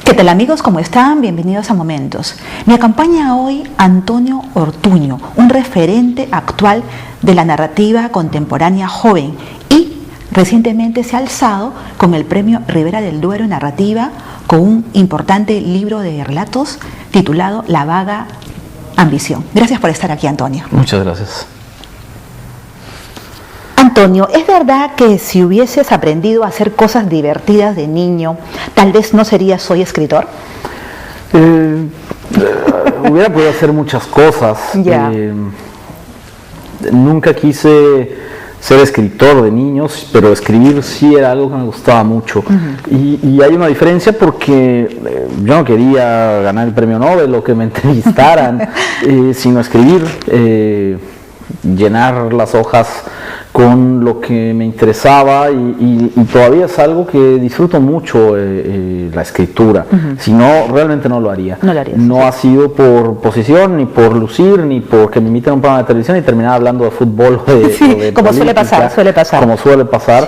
¿Qué tal amigos? ¿Cómo están? Bienvenidos a Momentos. Me acompaña hoy Antonio Ortuño, un referente actual de la narrativa contemporánea joven y recientemente se ha alzado con el premio Ribera del Duero en narrativa con un importante libro de relatos titulado La vaga ambición. Gracias por estar aquí, Antonio. Muchas gracias. Antonio, ¿es verdad que si hubieses aprendido a hacer cosas divertidas de niño, tal vez no serías hoy escritor? Hubiera podido hacer muchas cosas. Ya. Nunca quise ser escritor de niños, pero escribir sí era algo que me gustaba mucho. Y hay una diferencia porque yo no quería ganar el premio Nobel o que me entrevistaran, sino escribir, llenar las hojas con lo que me interesaba y todavía es algo que disfruto mucho, la escritura. Si no, realmente no lo haría. No ha sido por posición, ni por lucir, ni porque me inviten a un programa de televisión y terminar hablando de fútbol o de como política, suele pasar. Como suele pasar,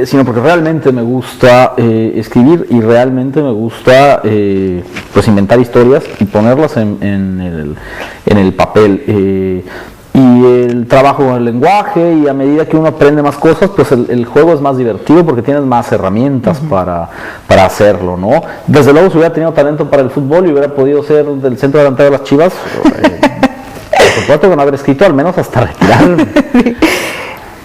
sino porque realmente me gusta escribir y realmente me gusta pues inventar historias y ponerlas en el papel. Y el trabajo con el lenguaje, y a medida que uno aprende más cosas, pues el juego es más divertido porque tienes más herramientas para hacerlo, ¿no? Desde luego, si hubiera tenido talento para el fútbol y hubiera podido ser del centro delantero de las Chivas, por supuesto que no haber escrito al menos hasta retirarme.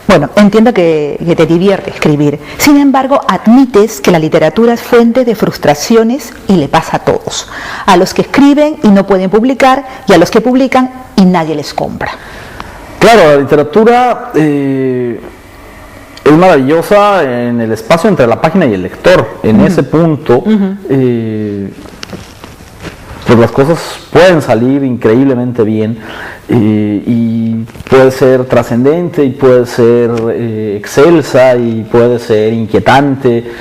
Bueno, entiendo que te divierte escribir. Sin embargo, admites que la literatura es fuente de frustraciones y le pasa a todos. A los que escriben y no pueden publicar, y a los que publican y nadie les compra. Claro, la literatura es maravillosa en el espacio entre la página y el lector. En ese punto, pues las cosas pueden salir increíblemente bien y puede ser trascendente y puede ser excelsa y puede ser inquietante.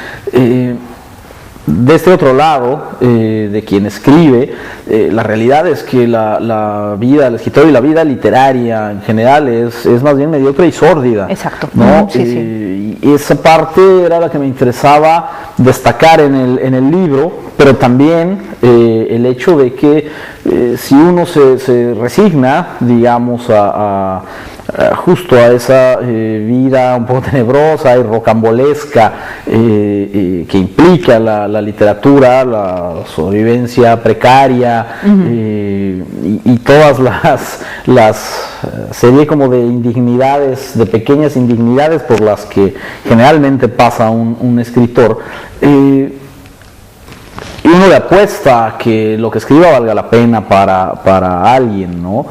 De este otro lado, de quien escribe, la realidad es que la vida del escritor y la vida literaria en general es más bien mediocre y sórdida. Exacto. ¿No? Y esa parte era la que me interesaba destacar en el libro, pero también el hecho de que si uno se resigna, digamos, justo a esa vida un poco tenebrosa y rocambolesca que implica la literatura, la sobrevivencia precaria y todas las serie como de indignidades, de pequeñas indignidades por las que generalmente pasa un escritor, y uno le apuesta a que lo que escriba valga la pena para alguien, ¿no?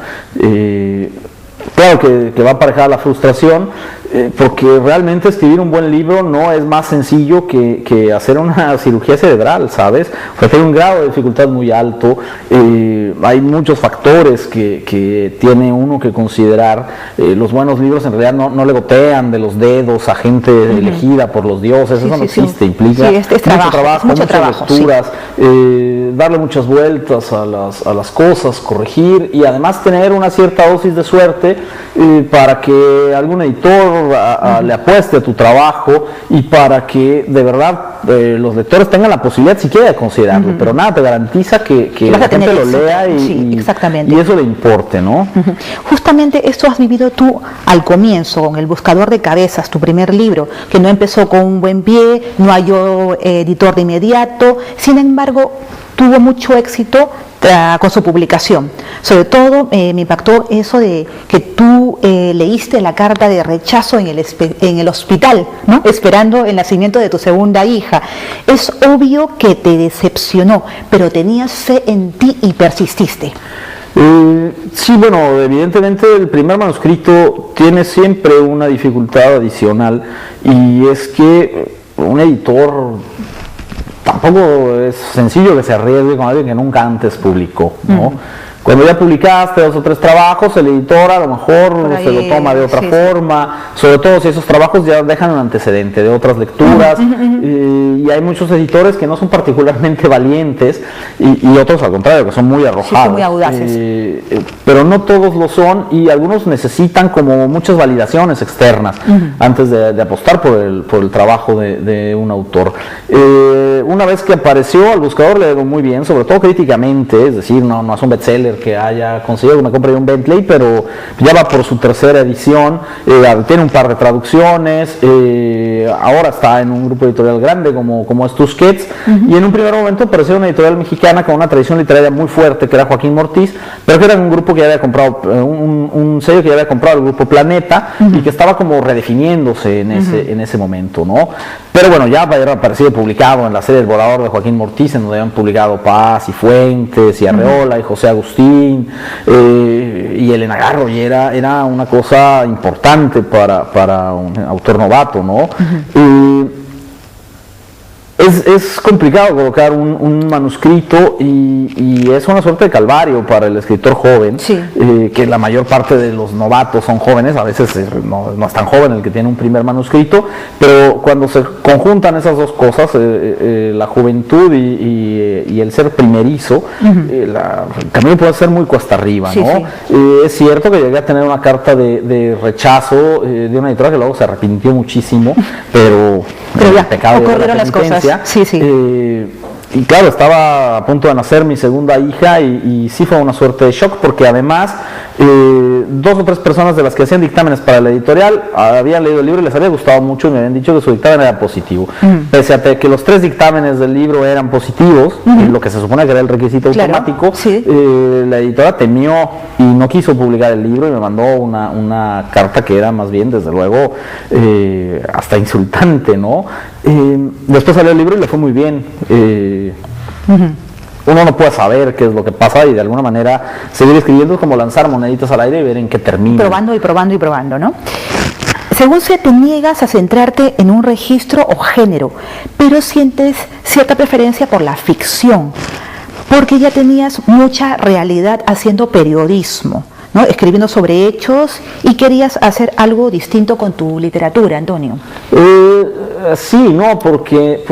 Claro que va aparejada la frustración, porque realmente escribir un buen libro no es más sencillo que hacer una cirugía cerebral, ¿sabes? O sea, tiene un grado de dificultad muy alto, hay muchos factores que tiene uno que considerar. Los buenos libros en realidad no le gotean de los dedos a gente elegida por los dioses, eso no existe, implica mucho trabajo, muchas lecturas, darle muchas vueltas a las cosas, corregir y además tener una cierta dosis de suerte para que algún editor le apueste a tu trabajo y para que de verdad los lectores tengan la posibilidad siquiera de considerarlo, pero nada te garantiza que la gente lo lea y eso le importe, ¿no? Justamente esto has vivido tú al comienzo con El buscador de cabezas, tu primer libro, que no empezó con un buen pie, no halló editor de inmediato, sin embargo tuvo mucho éxito con su publicación. Sobre todo me impactó eso de que tú leíste la carta de rechazo en el hospital, ¿no? Esperando el nacimiento de tu segunda hija. Es obvio que te decepcionó, pero tenías fe en ti y persististe. Sí, bueno, evidentemente el primer manuscrito tiene siempre una dificultad adicional y es que un editor tampoco es sencillo que se arriesgue con alguien que nunca antes publicó, ¿no? Cuando ya publicaste 2 o 3 trabajos, el editor a lo mejor se lo toma de otra forma, sobre todo si esos trabajos ya dejan un antecedente de otras lecturas, y hay muchos editores que no son particularmente valientes y otros al contrario, que son muy arrojados. Son muy audaces. Pero no todos lo son, y algunos necesitan como muchas validaciones externas antes de apostar por el trabajo de un autor. Una vez que apareció, al buscador le dio muy bien, sobre todo críticamente, es decir, no es un bestseller que haya conseguido que me compre un Bentley, pero ya va por su 3ª edición, tiene un par de traducciones, ahora está en un grupo editorial grande como es Tusquets, y en un primer momento apareció una editorial mexicana con una tradición literaria muy fuerte, que era Joaquín Mortiz, pero que era un grupo que ya había comprado, un sello que ya había comprado el grupo Planeta, y que estaba como redefiniéndose en ese momento, ¿no? Pero bueno, ya había aparecido publicado en la serie El Borrador de Joaquín Mortiz, en donde habían publicado Paz y Fuentes y Arreola y José Agustín y Elena Garro, y era una cosa importante para un autor novato, ¿no? Es complicado colocar un manuscrito y es una suerte de calvario para el escritor joven, que la mayor parte de los novatos son jóvenes, a veces no es tan joven el que tiene un primer manuscrito, pero cuando se conjuntan esas dos cosas, la juventud y el ser primerizo, el camino puede ser muy cuesta arriba, ¿no? Es cierto que llegué a tener una carta de rechazo de una editora que luego se arrepintió muchísimo, pero ya pecado ocurrieron las cosas. Y claro, estaba a punto de nacer mi segunda hija y sí fue una suerte de shock, porque además 2 o 3 personas de las que hacían dictámenes para la editorial habían leído el libro y les había gustado mucho y me habían dicho que su dictamen era positivo. Pese a que los 3 dictámenes del libro eran positivos, lo que se supone que era el requisito automático, la editora temió y no quiso publicar el libro y me mandó una carta que era más bien, desde luego, hasta insultante, ¿no? Después salió el libro y le fue muy bien. Uno no puede saber qué es lo que pasa y de alguna manera seguir escribiendo es como lanzar moneditas al aire y ver en qué termina. Probando, ¿no? Según te niegas a centrarte en un registro o género, pero sientes cierta preferencia por la ficción, porque ya tenías mucha realidad haciendo periodismo, ¿no? Escribiendo sobre hechos, y querías hacer algo distinto con tu literatura, Antonio. Sí, no, porque,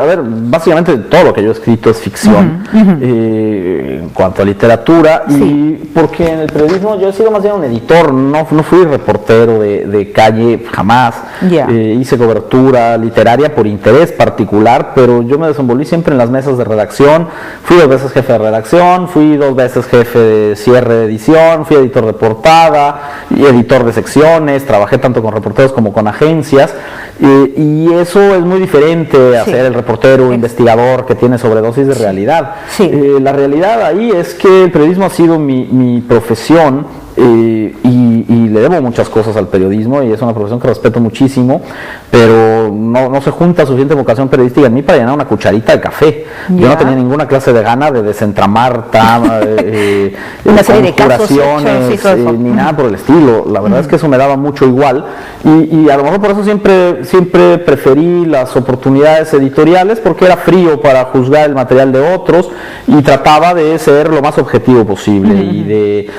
a ver, básicamente todo lo que yo he escrito es ficción en cuanto a literatura, y porque en el periodismo yo he sido más bien un editor, no fui reportero de calle jamás. Hice cobertura literaria por interés particular, pero yo me desenvolví siempre en las mesas de redacción. Fui 2 veces jefe de redacción, fui 2 veces jefe de cierre de edición, fui editor de portada y editor de secciones, trabajé tanto con reporteros como con agencias, y eso es muy diferente a ser el reportero investigador que tiene sobredosis de realidad. La realidad ahí es que el periodismo ha sido mi profesión, y le debo muchas cosas al periodismo, y es una profesión que respeto muchísimo, pero no se junta suficiente vocación periodística en mí para llenar una cucharita de café. Yo no tenía ninguna clase de gana de desentramar una serie de casos ni nada por el estilo. La verdad es que eso me daba mucho igual, y a lo mejor por eso siempre preferí las oportunidades editoriales, porque era frío para juzgar el material de otros y trataba de ser lo más objetivo posible, y de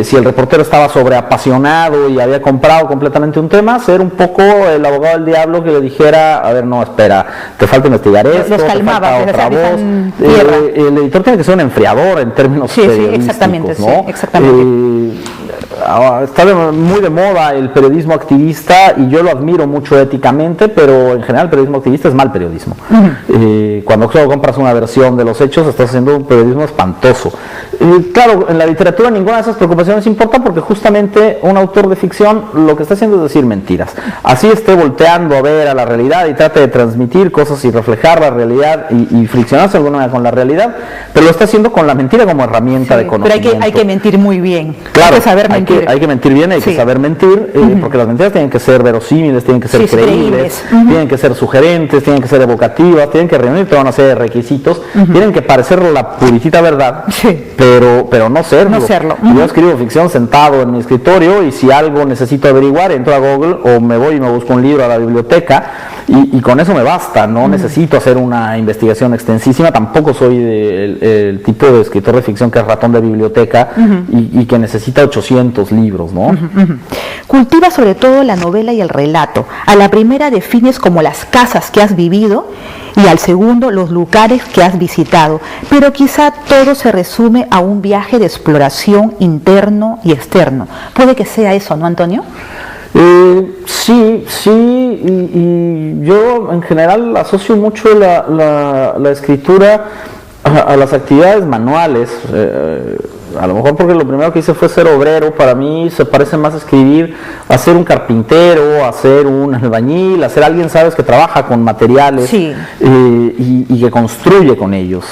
si el reportero estaba sobreapasionado y había comprado completamente un tema, ser un poco el abogado del diablo que le dijera, a ver, no, espera, te falta investigar esto, te falta otra voz. El editor tiene que ser un enfriador en términos periodísticos, ¿no? Exactamente. Está muy de moda el periodismo activista, y yo lo admiro mucho éticamente, pero en general el periodismo activista es mal periodismo. Cuando solo compras una versión de los hechos, estás haciendo un periodismo espantoso. Claro, en la literatura ninguna de esas preocupaciones importa, porque justamente un autor de ficción lo que está haciendo es decir mentiras. Así esté volteando a ver a la realidad y trate de transmitir cosas y reflejar la realidad y friccionarse de alguna manera con la realidad, pero lo está haciendo con la mentira como herramienta de conocimiento. Pero hay que mentir muy bien. Claro, hay que saber mentir. Hay que mentir bien, hay que saber mentir, porque las mentiras tienen que ser verosímiles, tienen que ser creíbles, tienen que ser sugerentes, tienen que ser evocativas, tienen que reunir toda una serie de requisitos, tienen que parecer la puritita verdad, pero no serlo. Yo escribo ficción sentado en mi escritorio, y si algo necesito averiguar, entro a Google o me voy y me busco un libro a la biblioteca, y con eso me basta, no necesito hacer una investigación extensísima, tampoco soy el tipo de escritor de ficción que es ratón de biblioteca y que necesita 800 libros, ¿no? Cultiva sobre todo la novela y el relato. A la primera defines como las casas que has vivido y al segundo los lugares que has visitado, pero quizá todo se resume a un viaje de exploración interno y externo. Puede que sea eso, ¿no, Antonio? Sí, y yo en general asocio mucho la escritura a las actividades manuales. A lo mejor porque lo primero que hice fue ser obrero. Para mí se parece más a escribir, a ser un carpintero, a ser un albañil, a ser alguien, sabes, que trabaja con materiales y que construye con ellos.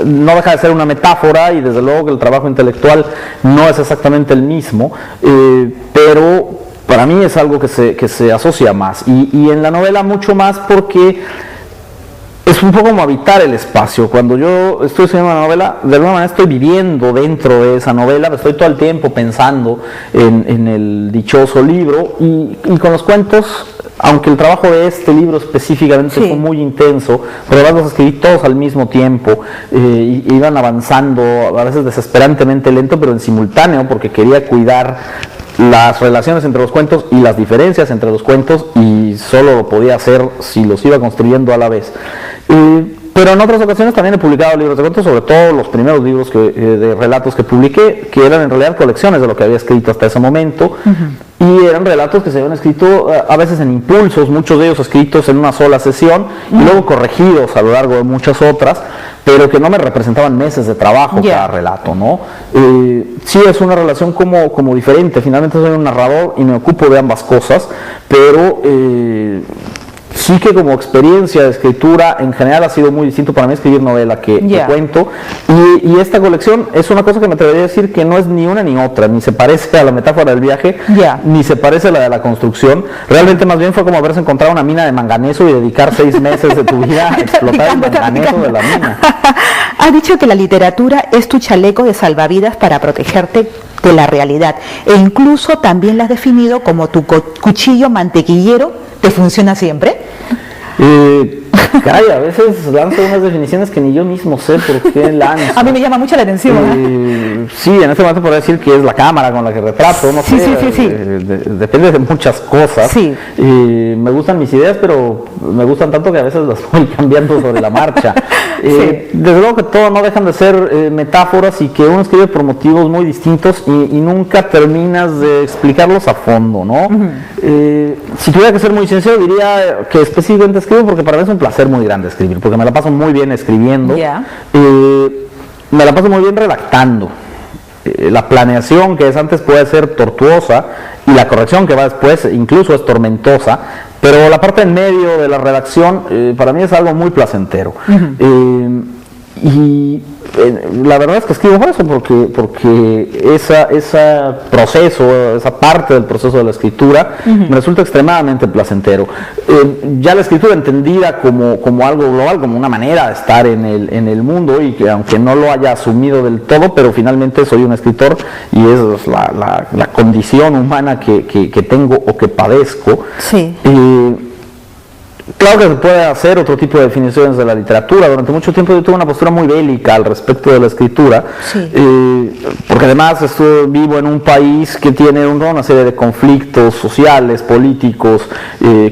No deja de ser una metáfora y desde luego que el trabajo intelectual no es exactamente el mismo, pero para mí es algo que se asocia más y en la novela mucho más porque es un poco como habitar el espacio. Cuando yo estoy escribiendo una novela, de alguna manera estoy viviendo dentro de esa novela, estoy todo el tiempo pensando en el dichoso libro y con los cuentos, aunque el trabajo de este libro específicamente fue muy intenso, pero además los escribí todos al mismo tiempo, iban avanzando a veces desesperantemente lento, pero en simultáneo, porque quería cuidar las relaciones entre los cuentos y las diferencias entre los cuentos, y solo lo podía hacer si los iba construyendo a la vez. Pero en otras ocasiones también he publicado libros de cuentos, sobre todo los primeros libros de relatos que publiqué, que eran en realidad colecciones de lo que había escrito hasta ese momento, y eran relatos que se habían escrito a veces en impulsos, muchos de ellos escritos en una sola sesión, y luego corregidos a lo largo de muchas otras, pero que no me representaban meses de trabajo cada relato, ¿no? Sí es una relación como diferente. Finalmente soy un narrador y me ocupo de ambas cosas, pero sí que como experiencia de escritura en general ha sido muy distinto para mí escribir novela que cuento, y esta colección es una cosa que me atrevería a decir que no es ni una ni otra, ni se parece a la metáfora del viaje, ni se parece a la de la construcción. Realmente más bien fue como haberse encontrado una mina de manganeso y dedicar 6 meses de tu vida a explotar el manganeso de la mina. Has dicho que la literatura es tu chaleco de salvavidas para protegerte de la realidad, e incluso también la has definido como tu cuchillo mantequillero. ¿Te funciona siempre? Caray, a veces lanzo unas definiciones que ni yo mismo sé por qué lanzo. A mí me llama mucho la atención. Sí, en este momento podría decir que es la cámara con la que retrato, no sé. Depende de muchas cosas. Me gustan mis ideas, pero me gustan tanto que a veces las voy cambiando sobre la marcha. Desde luego que todo no dejan de ser metáforas y que uno escribe por motivos muy distintos y nunca terminas de explicarlos a fondo, ¿no? Si tuviera que ser muy sincero, diría que específicamente escribo porque para mí es un placer muy grande escribir, porque me la paso muy bien escribiendo, me la paso muy bien redactando. La planeación que es antes puede ser tortuosa y la corrección que va después incluso es tormentosa, pero la parte en medio de la redacción para mí es algo muy placentero. Y la verdad es que escribo por eso, porque ese proceso, esa parte del proceso de la escritura me resulta extremadamente placentero. Ya la escritura entendida como algo global, como una manera de estar en el mundo, y que aunque no lo haya asumido del todo, pero finalmente soy un escritor y es la condición humana que tengo o que padezco. Claro que se puede hacer otro tipo de definiciones de la literatura. Durante mucho tiempo yo tuve una postura muy bélica al respecto de la escritura, porque además vivo en un país que tiene una serie de conflictos sociales, políticos,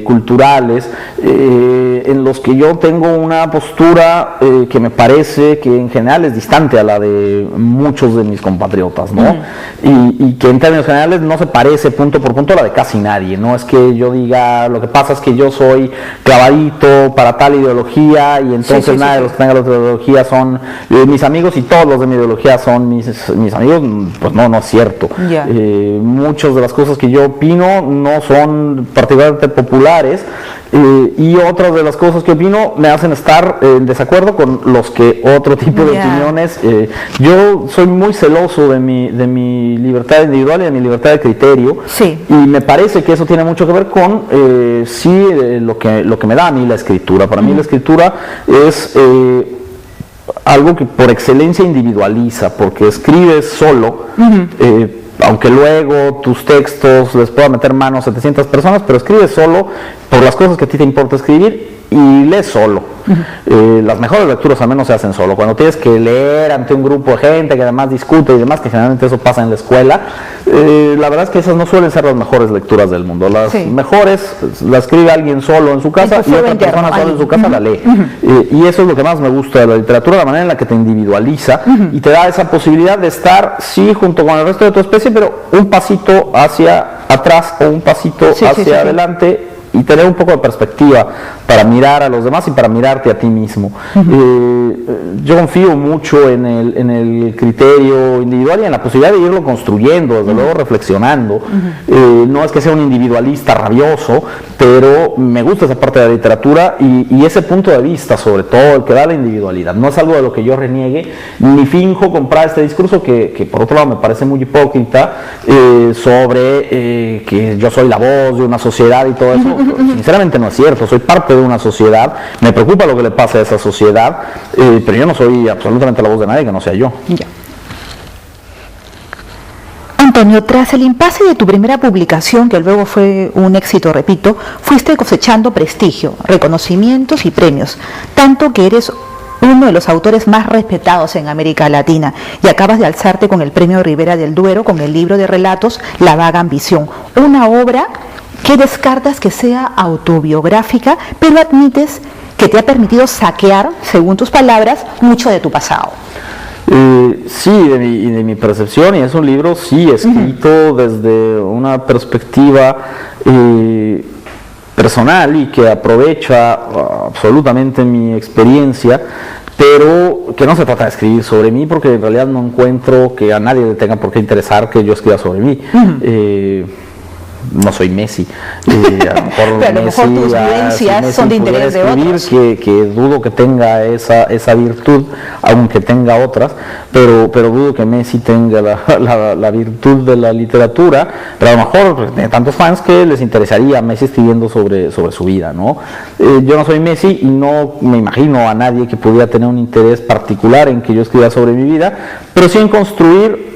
culturales, en los que yo tengo una postura que me parece que en general es distante a la de muchos de mis compatriotas, ¿no? Y que en términos generales no se parece punto por punto a la de casi nadie. No es que yo diga, lo que pasa es que yo soy clavadito para tal ideología y entonces nadie de los que tengan la otra ideología son mis amigos y todos los de mi ideología son mis amigos. Pues no es cierto. Muchas de las cosas que yo opino no son particularmente populares, y otras de las cosas que opino me hacen estar en desacuerdo con los que otro tipo de opiniones. Yo soy muy celoso de mi libertad individual y de mi libertad de criterio, y me parece que eso tiene mucho que ver con lo que me da a mí la escritura. Para mí la escritura es algo que por excelencia individualiza, porque escribes solo, aunque luego tus textos les pueda meter mano a 700 personas, pero escribes solo por las cosas que a ti te importa escribir y lees solo. Las mejores lecturas al menos se hacen solo. Cuando tienes que leer ante un grupo de gente que además discute y demás, que generalmente eso pasa en la escuela, la verdad es que esas no suelen ser las mejores lecturas del mundo. Las mejores las escribe alguien solo en su casa y otra persona solo en su casa la lee. Y eso es lo que más me gusta de la literatura, la manera en la que te individualiza y te da esa posibilidad de estar, sí, junto con el resto de tu especie, pero un pasito hacia atrás o un pasito hacia adelante, y tener un poco de perspectiva para mirar a los demás y para mirarte a ti mismo. Yo confío mucho en el criterio individual y en la posibilidad de irlo construyendo, desde luego reflexionando. No es que sea un individualista rabioso, pero me gusta esa parte de la literatura y ese punto de vista, sobre todo, el que da la individualidad. No es algo de lo que yo reniegue, ni finjo comprar este discurso que por otro lado me parece muy hipócrita, sobre que yo soy la voz de una sociedad y todo eso. Sinceramente no es cierto, soy parte de una sociedad, me preocupa lo que le pasa a esa sociedad, pero yo no soy absolutamente la voz de nadie que no sea yo. Ya. Antonio, tras el impasse de tu primera publicación, que luego fue un éxito, repito, fuiste cosechando prestigio, reconocimientos y premios, tanto que eres uno de los autores más respetados en América Latina y acabas de alzarte con el Premio Ribera del Duero con el libro de relatos La vaga ambición, una obra que descartas que sea autobiográfica, pero admites que te ha permitido saquear, según tus palabras, mucho de tu pasado. Sí, de mi percepción, y es un libro, sí, escrito desde una perspectiva personal y que aprovecha absolutamente mi experiencia, pero que no se trata de escribir sobre mí, porque en realidad no encuentro que a nadie le tenga por qué interesar que yo escriba sobre mí. No soy Messi, a lo mejor tus vivencias son de interés de otros. Que dudo que tenga esa virtud, aunque tenga otras, pero dudo que Messi tenga la virtud de la literatura, pero a lo mejor tiene tantos fans que les interesaría a Messi escribiendo sobre su vida, ¿no? Yo no soy Messi y no me imagino a nadie que pudiera tener un interés particular en que yo escriba sobre mi vida, pero sí en construir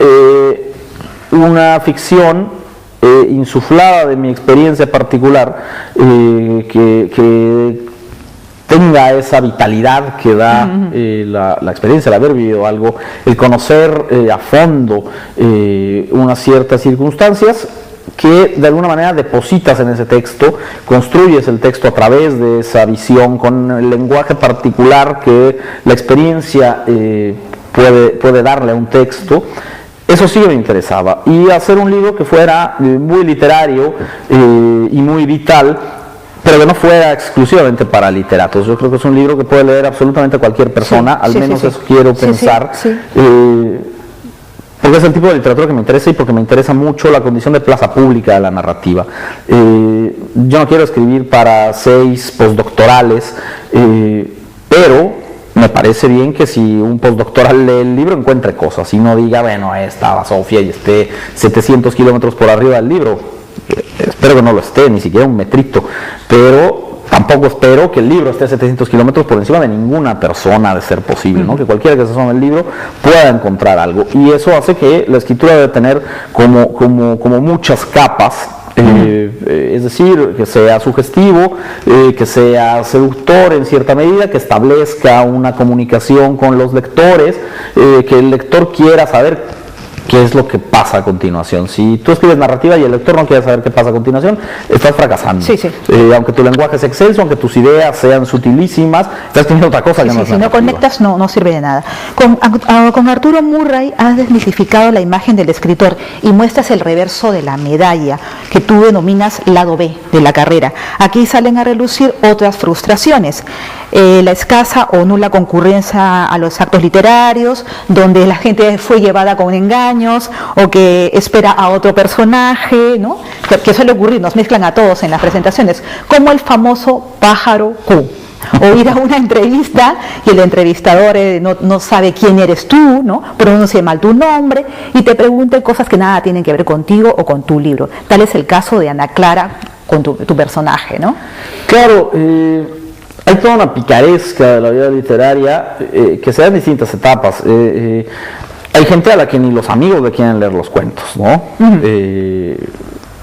una ficción insuflada de mi experiencia particular, que tenga esa vitalidad que da la experiencia, el haber vivido algo, el conocer a fondo unas ciertas circunstancias que de alguna manera depositas en ese texto, construyes el texto a través de esa visión, con el lenguaje particular que la experiencia puede darle a un texto. Eso sí me interesaba, y hacer un libro que fuera muy literario y muy vital, pero que no fuera exclusivamente para literatos. Yo creo que es un libro que puede leer absolutamente cualquier persona, al menos eso quiero pensar, porque es el tipo de literatura que me interesa y porque me interesa mucho la condición de plaza pública de la narrativa. Yo no quiero escribir para 6 postdoctorales, pero me parece bien que si un postdoctoral lee el libro encuentre cosas y no diga, bueno, estaba Sofía y esté 700 kilómetros por arriba del libro. Espero que no lo esté, ni siquiera un metrito, pero tampoco espero que el libro esté 700 kilómetros por encima de ninguna persona, de ser posible, ¿no? Que cualquiera que se asome el libro pueda encontrar algo, y eso hace que la escritura debe tener como muchas capas. Es decir, que sea sugestivo, que sea seductor en cierta medida, que establezca una comunicación con los lectores, que el lector quiera saber qué es lo que pasa a continuación. Si tú escribes narrativa y el lector no quiere saber qué pasa a continuación, estás fracasando. Aunque tu lenguaje es excelso, aunque tus ideas sean sutilísimas, estás teniendo otra cosa que no es narrativa. Si no conectas, no sirve de nada. Con Arturo Murray has desmitificado la imagen del escritor y muestras el reverso de la medalla, que tú denominas lado B de la carrera. Aquí salen a relucir otras frustraciones. La escasa o nula concurrencia a los actos literarios, donde la gente fue llevada con engaños, o que espera a otro personaje, ¿no? Que suele ocurrir, nos mezclan a todos en las presentaciones, como el famoso pájaro Q. O ir a una entrevista y el entrevistador no sabe quién eres tú, ¿no? Pronuncia mal tu nombre y te pregunta cosas que nada tienen que ver contigo o con tu libro. Tal es el caso de Ana Clara con tu personaje, ¿no? Claro, hay toda una picaresca de la vida literaria que se da en distintas etapas. hay gente a la que ni los amigos le quieren leer los cuentos, ¿no?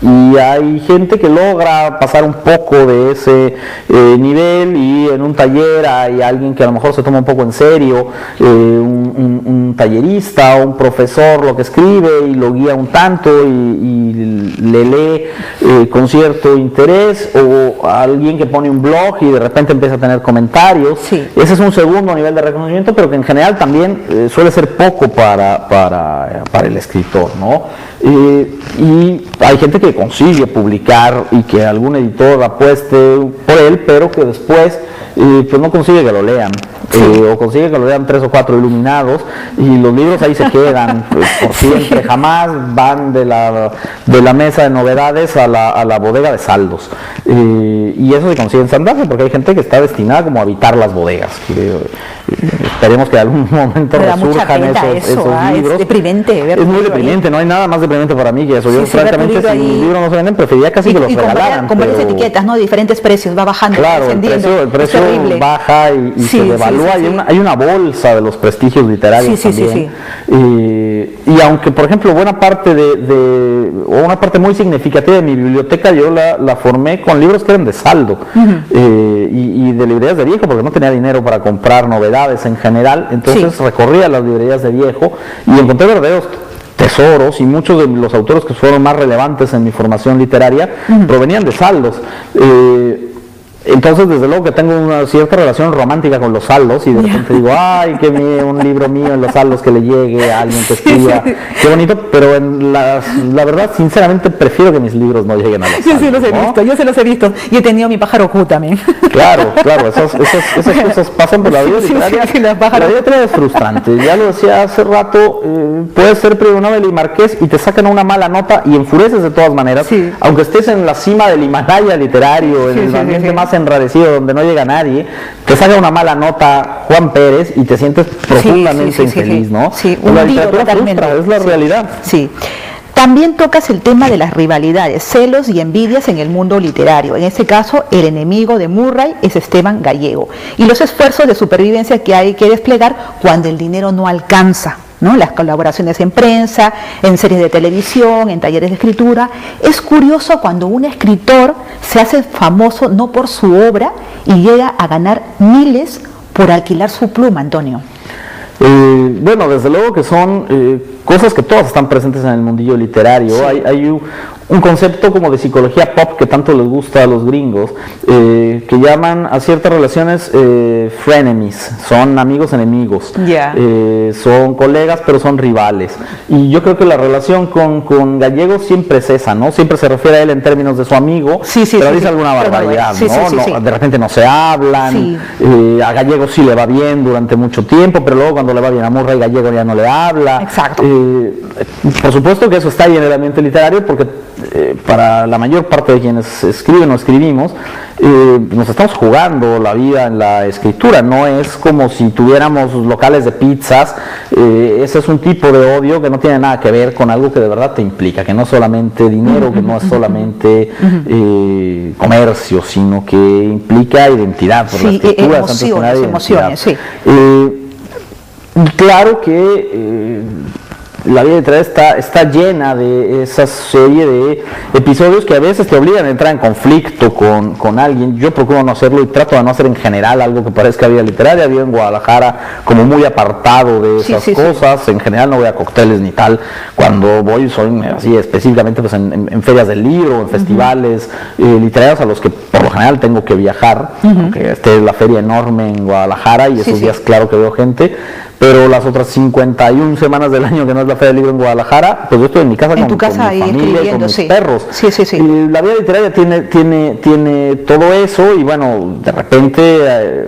Y hay gente que logra pasar un poco de ese nivel, y en un taller hay alguien que a lo mejor se toma un poco en serio, un tallerista o un profesor lo que escribe y lo guía un tanto y le lee con cierto interés, o alguien que pone un blog y de repente empieza a tener comentarios. Sí. Ese es un segundo nivel de reconocimiento, pero que en general también suele ser poco para el escritor, ¿no? Y hay gente que consigue publicar y que algún editor apueste por él, pero que después pues no consigue que lo lean. O consigue que lo lean 3 o 4 iluminados, y los libros ahí se quedan por siempre, jamás van de la mesa de novedades a la bodega de saldos, y eso se consigue en San Blas, porque hay gente que está destinada como a habitar las bodegas. Esperemos que en algún momento resurjan esos libros. Es deprimente ver. Es muy deprimente, no hay nada más deprimente para mí que eso. Yo francamente, si mis libros no se venden, preferiría casi que los regalaran. Con varias etiquetas, ¿no? De diferentes precios, va bajando, claro, el precio baja y se devalúa. Hay una bolsa de los prestigios literarios también. Y aunque, por ejemplo, buena parte o una parte muy significativa de mi biblioteca yo la formé con libros que eran de saldo, y de librerías de viejo, porque no tenía dinero para comprar novedades en general. Entonces recorría las librerías de viejo y encontré verdaderos tesoros, y muchos de los autores que fueron más relevantes en mi formación literaria provenían de saldos. Entonces, desde luego que tengo una cierta relación romántica con los saldos, y de repente digo, ay, que un libro mío en los saldos que le llegue a alguien que escriba, qué bonito, pero la verdad, sinceramente, prefiero que mis libros no lleguen a los saldos. Yo se los he visto, y he tenido mi pájaro Q también. Claro, esas cosas pasan por la vida literaria. La vida literaria es frustrante, ya lo decía hace rato, puedes ser premio Nobel y Marqués y te sacan una mala nota y enfureces de todas maneras, aunque estés en la cima del Himalaya literario, en el ambiente más enrarecido donde no llega nadie, te saca una mala nota Juan Pérez y te sientes profundamente infeliz, ¿no? Sí, la literatura frustra, es la realidad. Sí. También tocas el tema de las rivalidades, celos y envidias en el mundo literario. En este caso, el enemigo de Murray es Esteban Gallego, y los esfuerzos de supervivencia que hay que desplegar cuando el dinero no alcanza, ¿no? Las colaboraciones en prensa, en series de televisión, en talleres de escritura. Es curioso cuando un escritor se hace famoso no por su obra y llega a ganar miles por alquilar su pluma, Antonio. Bueno, desde luego que son cosas que todas están presentes en el mundillo literario. Hay un concepto como de psicología pop que tanto les gusta a los gringos, que llaman a ciertas relaciones frenemies, son amigos enemigos, son colegas pero son rivales, y yo creo que la relación con Gallego siempre es esa, ¿no? Siempre se refiere a él en términos de su amigo, pero dice alguna barbaridad, ¿no? De repente no se hablan, a Gallego sí le va bien durante mucho tiempo, pero luego cuando le va bien a Murray, Gallego ya no le habla. Exacto. Por supuesto que eso está ahí en el ambiente literario, porque para la mayor parte de quienes escriben o escribimos, nos estamos jugando la vida en la escritura, no es como si tuviéramos locales de pizzas. Ese es un tipo de odio que no tiene nada que ver con algo que de verdad te implica, que no es solamente dinero, que no es solamente comercio, sino que implica identidad por la escritura, emociones. Claro que la vida literaria está llena de esa serie de episodios que a veces te obligan a entrar en conflicto con alguien. Yo procuro no hacerlo y trato de no hacer en general algo que parezca vida literaria. Vivo en Guadalajara como muy apartado de esas cosas. En general no voy a cócteles ni tal. Cuando voy soy así específicamente pues en ferias del libro, en festivales literarios a los que por lo general tengo que viajar, aunque esté la feria enorme en Guadalajara y esos días claro que veo gente. Pero las otras 51 semanas del año que no es la Feria del Libro en Guadalajara, pues yo estoy en mi casa, con mi familia y con mis perros. Y la vida literaria tiene todo eso, y bueno, de repente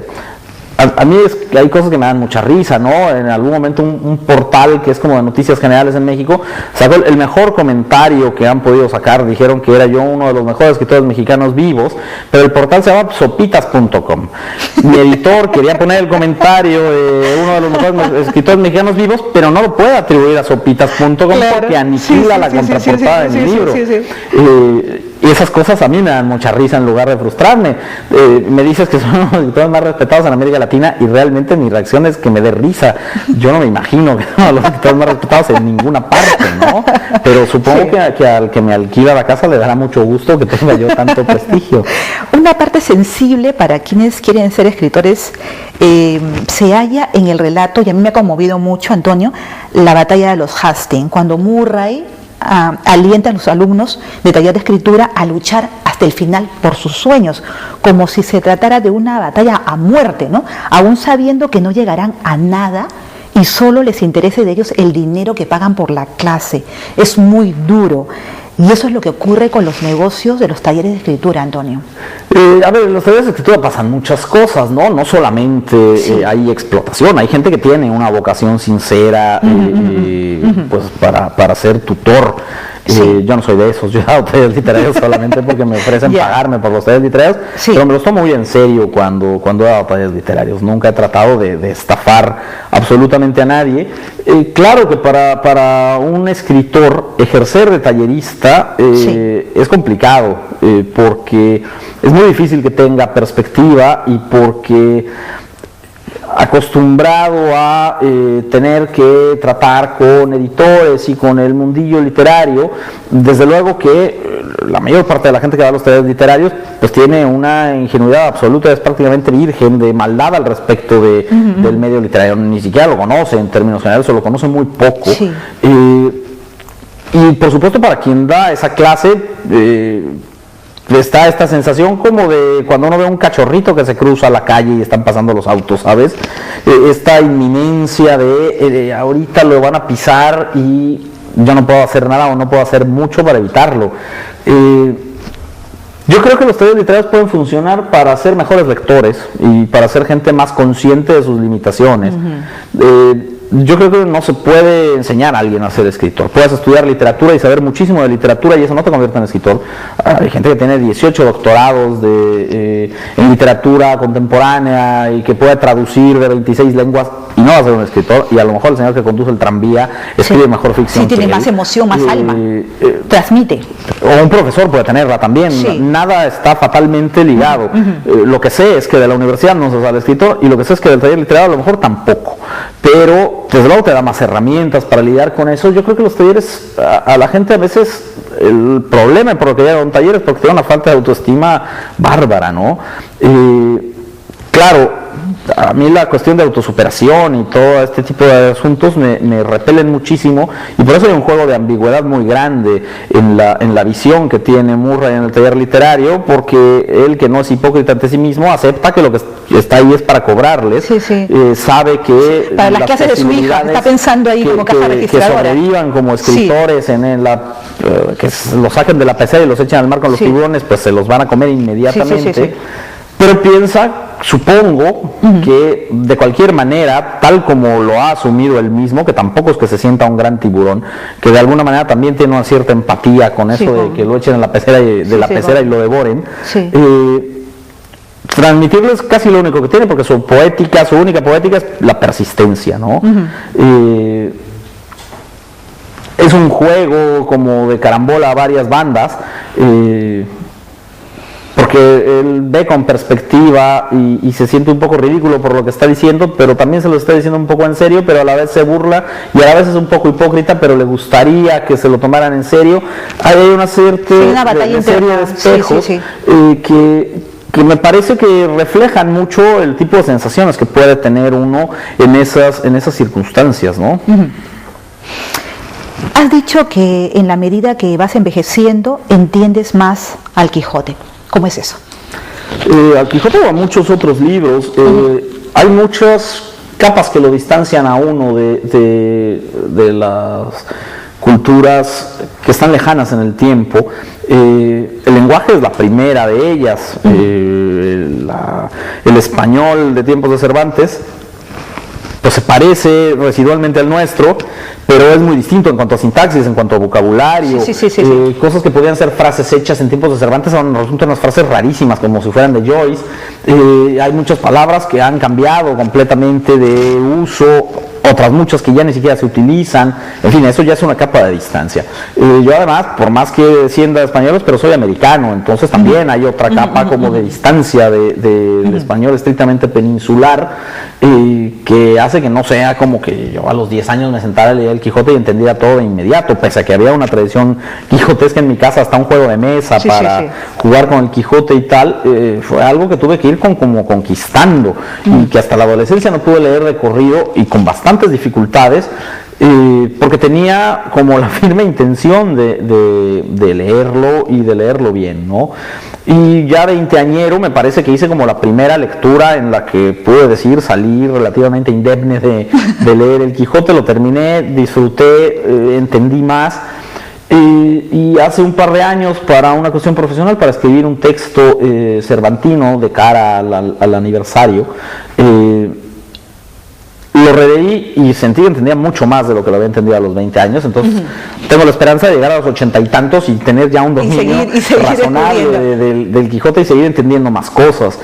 a mí hay cosas que me dan mucha risa, ¿no? En algún momento un portal que es como de noticias generales en México sacó el mejor comentario que han podido sacar. Dijeron que era yo uno de los mejores escritores mexicanos vivos, pero el portal se llama sopitas.com. Mi editor quería poner el comentario de uno de los mejores escritores mexicanos vivos, pero no lo puede atribuir a sopitas.com porque aniquila la contraportada de mi libro. Y esas cosas a mí me dan mucha risa en lugar de frustrarme. Me dices que son los escritores más respetados en América Latina y realmente mi reacción es que me dé risa. Yo no me imagino que son los escritores más respetados en ninguna parte, ¿no? Pero supongo Sí. que al que me alquila la casa le dará mucho gusto que tenga yo tanto prestigio. Una parte sensible para quienes quieren ser escritores se halla en el relato, y a mí me ha conmovido mucho, Antonio, la batalla de los Hastings, cuando Murray alienta a los alumnos de taller de escritura a luchar hasta el final por sus sueños, como si se tratara de una batalla a muerte, ¿no? Aún sabiendo que no llegarán a nada y solo les interese de ellos el dinero que pagan por la clase. Es muy duro. Y eso es lo que ocurre con los negocios de los talleres de escritura, Antonio. A ver, en los talleres de escritura pasan muchas cosas, ¿no? No solamente hay explotación, hay gente que tiene una vocación sincera pues para ser tutor. Yo no soy de esos, yo he dado talleres literarios solamente porque me ofrecen pagarme por los talleres literarios, pero me los tomo muy en serio cuando he dado talleres literarios. Nunca he tratado de estafar absolutamente a nadie. Claro que para un escritor ejercer de tallerista es complicado, porque es muy difícil que tenga perspectiva y porque acostumbrado a tener que tratar con editores y con el mundillo literario, desde luego que la mayor parte de la gente que da los talleres literarios pues tiene una ingenuidad absoluta, es prácticamente virgen de maldad al respecto del medio literario, ni siquiera lo conoce en términos generales, o lo conoce muy poco. Y por supuesto para quien da esa clase está esta sensación como de cuando uno ve un cachorrito que se cruza la calle y están pasando los autos, ¿sabes? Esta inminencia de ahorita lo van a pisar y yo no puedo hacer nada o no puedo hacer mucho para evitarlo. Yo creo que los talleres literarios pueden funcionar para ser mejores lectores y para ser gente más consciente de sus limitaciones. Yo creo que no se puede enseñar a alguien a ser escritor. Puedes estudiar literatura y saber muchísimo de literatura y eso no te convierte en escritor. Hay gente que tiene 18 doctorados en literatura contemporánea y que puede traducir de 26 lenguas y no va a ser un escritor, y a lo mejor el señor que conduce el tranvía escribe mejor ficción. Sí, tiene más emoción, más alma. Transmite. O un profesor puede tenerla también. Nada está fatalmente ligado. Lo que sé es que de la universidad no se sale escritor y lo que sé es que del taller literario a lo mejor tampoco. Pero desde luego te da más herramientas para lidiar con eso. Yo creo que los talleres, a la gente a veces el problema por lo que llega a un taller es porque tiene una falta de autoestima bárbara, ¿no? Claro, a mí la cuestión de autosuperación y todo este tipo de asuntos me repelen muchísimo, y por eso hay un juego de ambigüedad muy grande en la visión que tiene Murray en el taller literario, porque él, que no es hipócrita ante sí mismo, acepta que lo que está ahí es para cobrarles, sabe que para las clases de su hija, está pensando ahí como caja registradora, que sobrevivan como escritores que los saquen de la pecera y los echen al mar con los tiburones, pues se los van a comer inmediatamente. Pero piensa, supongo, que de cualquier manera, tal como lo ha asumido él mismo, que tampoco es que se sienta un gran tiburón, que de alguna manera también tiene una cierta empatía con eso de que lo echen en la pecera y lo devoren, transmitirles casi lo único que tiene, porque su única poética es la persistencia, ¿no? Es un juego como de carambola a varias bandas, porque él ve con perspectiva y se siente un poco ridículo por lo que está diciendo, pero también se lo está diciendo un poco en serio, pero a la vez se burla y a la vez es un poco hipócrita, pero le gustaría que se lo tomaran en serio. Hay una serie de espejos que me parece que reflejan mucho el tipo de sensaciones que puede tener uno en esas circunstancias, ¿no? Has dicho que en la medida que vas envejeciendo entiendes más al Quijote. ¿Cómo es eso? Al Quijote o a muchos otros libros. Hay muchas capas que lo distancian a uno de las culturas que están lejanas en el tiempo. El lenguaje es la primera de ellas. El español de tiempos de Cervantes pues se parece residualmente al nuestro, pero es muy distinto en cuanto a sintaxis, en cuanto a vocabulario. Cosas que podían ser frases hechas en tiempos de Cervantes resultan unas frases rarísimas, como si fueran de Joyce. Hay muchas palabras que han cambiado completamente de uso, otras muchas que ya ni siquiera se utilizan, en fin, eso ya es una capa de distancia. Yo además, por más que descienda de españoles, pero soy americano, entonces también hay otra capa como de distancia del español estrictamente peninsular, que hace que no sea como que yo a los 10 años me sentara a leer el Quijote y entendiera todo de inmediato, pese a que había una tradición quijotesca en mi casa, hasta un juego de mesa para jugar con el Quijote y tal, fue algo que tuve que ir como conquistando, y que hasta la adolescencia no pude leer de corrido y con bastantes dificultades, porque tenía como la firme intención de leerlo y de leerlo bien, ¿no? Y ya veinteañero me parece que hice como la primera lectura en la que pude decir salir relativamente indemne de leer el Quijote, lo terminé, disfruté, entendí más. Y hace un par de años, para una cuestión profesional, para escribir un texto cervantino de cara al aniversario, lo releí y sentí que entendía mucho más de lo que lo había entendido a los 20 años, entonces tengo la esperanza de llegar a los 80 y tantos y tener ya un dominio razonable del Quijote y seguir entendiendo más cosas.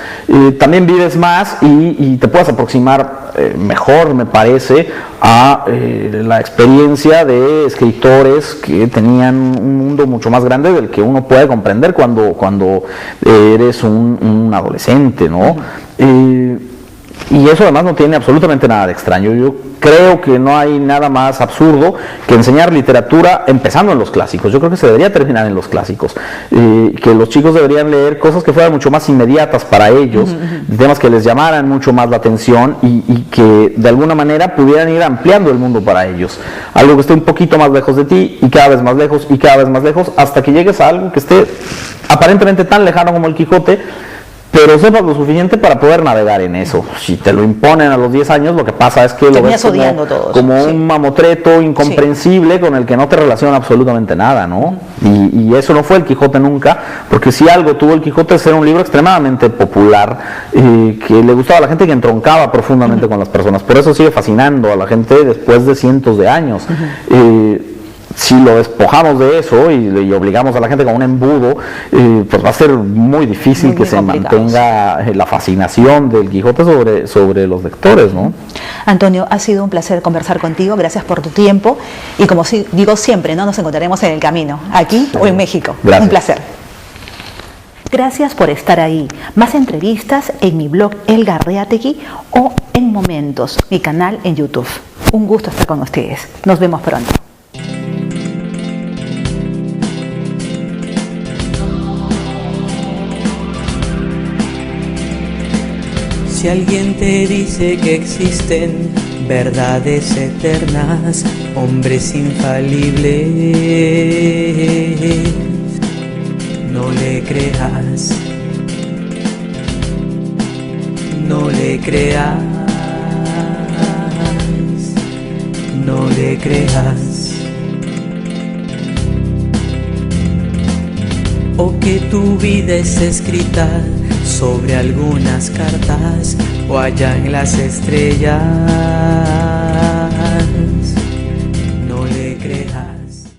También vives más y te puedes aproximar mejor, me parece, a la experiencia de escritores que tenían un mundo mucho más grande del que uno puede comprender cuando eres un adolescente, ¿no? Y eso además no tiene absolutamente nada de extraño. Yo creo que no hay nada más absurdo que enseñar literatura empezando en los clásicos. Yo creo que se debería terminar en los clásicos, que los chicos deberían leer cosas que fueran mucho más inmediatas para ellos, temas que les llamaran mucho más la atención y que de alguna manera pudieran ir ampliando el mundo para ellos. Algo que esté un poquito más lejos de ti y cada vez más lejos y cada vez más lejos, hasta que llegues a algo que esté aparentemente tan lejano como el Quijote, pero sepas lo suficiente para poder navegar en eso. Si te lo imponen a los 10 años, lo que pasa es que lo ves como un mamotreto incomprensible con el que no te relaciona absolutamente nada, ¿no? Y eso no fue el Quijote nunca, porque si algo tuvo el Quijote es ser un libro extremadamente popular, que le gustaba a la gente y que entroncaba profundamente con las personas. Por eso sigue fascinando a la gente después de cientos de años. Si lo despojamos de eso y obligamos a la gente con un embudo, pues va a ser muy difícil que se mantenga la fascinación del Quijote sobre los lectores, ¿no? Antonio, ha sido un placer conversar contigo, gracias por tu tiempo y como digo siempre, ¿no? Nos encontraremos en el camino, aquí o en México. Gracias. Un placer. Gracias por estar ahí. Más entrevistas en mi blog Elga Arreategui o en Momentos, mi canal en YouTube. Un gusto estar con ustedes. Nos vemos pronto. Si alguien te dice que existen verdades eternas, hombres infalibles, no le creas, no le creas, no le creas. O que tu vida es escrita sobre algunas cartas o allá en las estrellas.